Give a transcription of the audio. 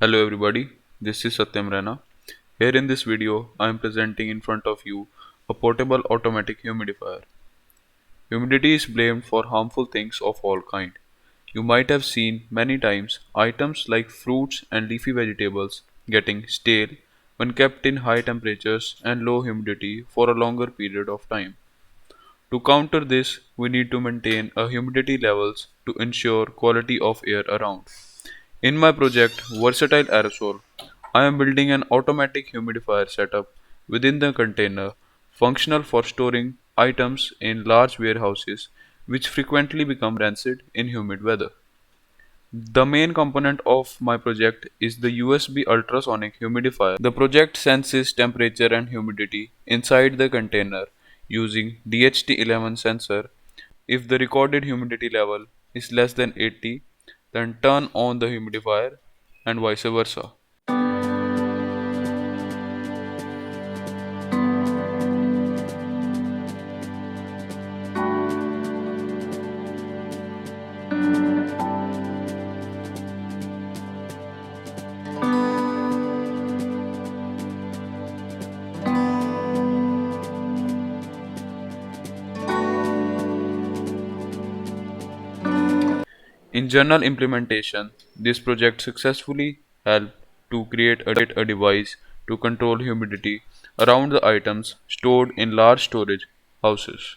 Hello everybody, this is Satyam Raina. Here in this video, I am presenting in front of you a portable automatic humidifier. Humidity is blamed for harmful things of all kind. You might have seen many times items like fruits and leafy vegetables getting stale when kept in high temperatures and low humidity for a longer period of time. To counter this, we need to maintain a humidity levels to ensure quality of air around. In my project Versatile Aerosol, I am building an automatic humidifier setup within the container, functional for storing items in large warehouses which frequently become rancid in humid weather. The main component of my project is the USB ultrasonic humidifier. The project senses temperature and humidity inside the container using DHT11 sensor. If the recorded humidity level is less than 80, then turn on the humidifier and vice versa. In general implementation, this project successfully helped to create a device to control humidity around the items stored in large storage houses.